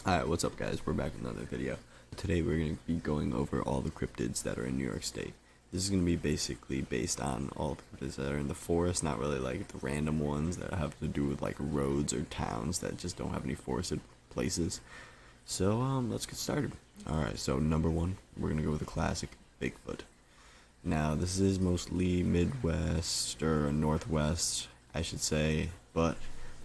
Alright, what's up guys? We're back with another video. Today we're going to be going over all the cryptids that are in New York State. This is going to be basically based on all the cryptids that are in the forest, not really like the random ones that have to do with like roads or towns that just don't have any forested places. So let's get started. Alright, so number one, we're going to go with the classic Bigfoot. Now this is mostly Midwest or Northwest, I should say, but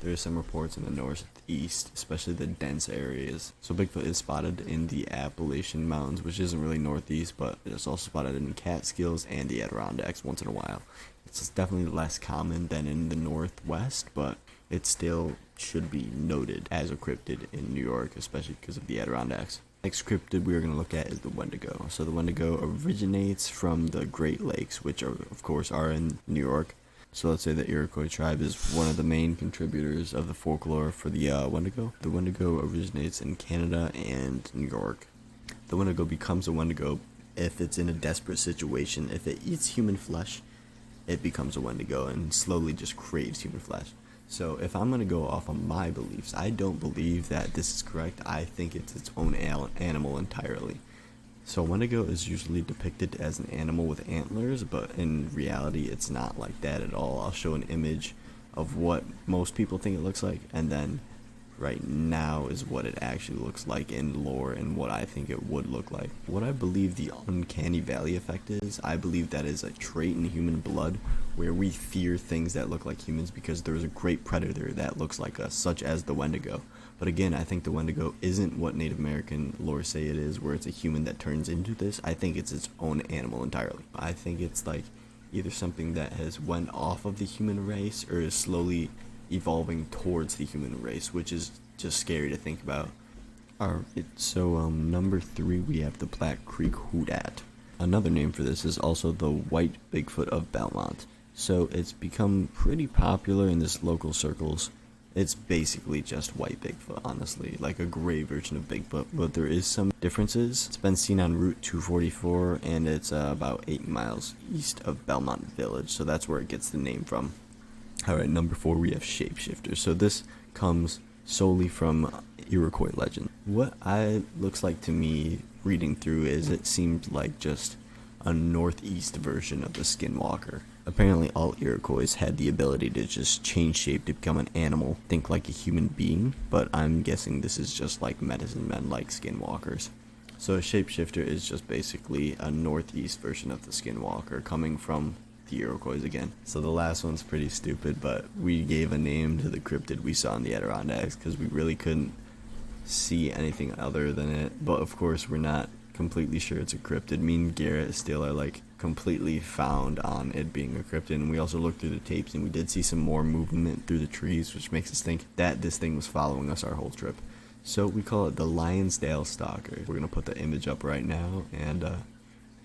there are some reports in the northeast, especially the dense areas. So Bigfoot is spotted in the Appalachian Mountains, which isn't really northeast, but it's also spotted in the Catskills and the Adirondacks once in a while. It's definitely less common than in the northwest, but it still should be noted as a cryptid in New York, especially because of the Adirondacks. Next cryptid we are going to look at is the Wendigo. So the Wendigo originates from the Great Lakes, which are, of course are in New York. So let's say the Iroquois tribe is one of the main contributors of the folklore for the Wendigo. The Wendigo originates in Canada and New York. The Wendigo becomes a Wendigo if it's in a desperate situation. If it eats human flesh, it becomes a Wendigo and slowly just craves human flesh. So if I'm going to go off of my beliefs, I don't believe that this is correct. I think it's its own animal entirely. So Wendigo is usually depicted as an animal with antlers, but in reality it's not like that at all. I'll show an image of what most people think it looks like, and then right now is what it actually looks like in lore and what I think it would look like. What I believe the Uncanny Valley effect is, I believe that is a trait in human blood where we fear things that look like humans because there is a great predator that looks like us, such as the Wendigo. But again, I think the Wendigo isn't what Native American lore say it is, where it's a human that turns into this. I think it's its own animal entirely. I think it's like either something that has went off of the human race or is slowly evolving towards the human race, which is just scary to think about. Alright, so number 3 we have the Black Creek Houdat. Another name for this is also the White Bigfoot of Belmont. So it's become pretty popular in this local circles. It's basically just white Bigfoot, honestly, like a gray version of Bigfoot, but there is some differences. It's been seen on Route 244, and it's about 8 miles east of Belmont Village, so that's where it gets the name from. Alright, number 4 we have Shapeshifter. So this comes solely from Iroquois legend. What it looks like to me reading through is it seemed like just a northeast version of the Skinwalker. Apparently all Iroquois had the ability to just change shape to become an animal, think like a human being, but I'm guessing this is just like medicine men like Skinwalkers. So a shapeshifter is just basically a northeast version of the Skinwalker coming from the Iroquois again. So the last one's pretty stupid, but we gave a name to the cryptid we saw in the Adirondacks because we really couldn't see anything other than it. But of course we're not completely sure it's a cryptid. Me and Garrett still are like completely found on it being a cryptid, and we also looked through the tapes and we did see some more movement through the trees, which makes us think that this thing was following us our whole trip. So we call it the Lionsdale Stalker. We're gonna put the image up right now, and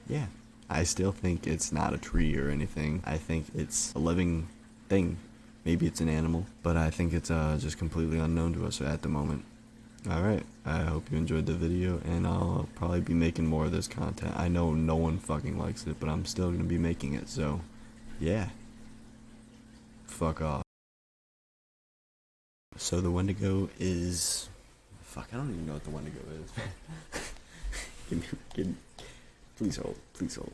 yeah, I still think it's not a tree or anything. I think it's a living thing. Maybe it's an animal, but I think it's just completely unknown to us at the moment. Alright, I hope you enjoyed the video, and I'll probably be making more of this content. I know no one fucking likes it, but I'm still going to be making it, so yeah. Fuck off. So the Wendigo is... Fuck, I don't even know what the Wendigo is. Please hold, please hold.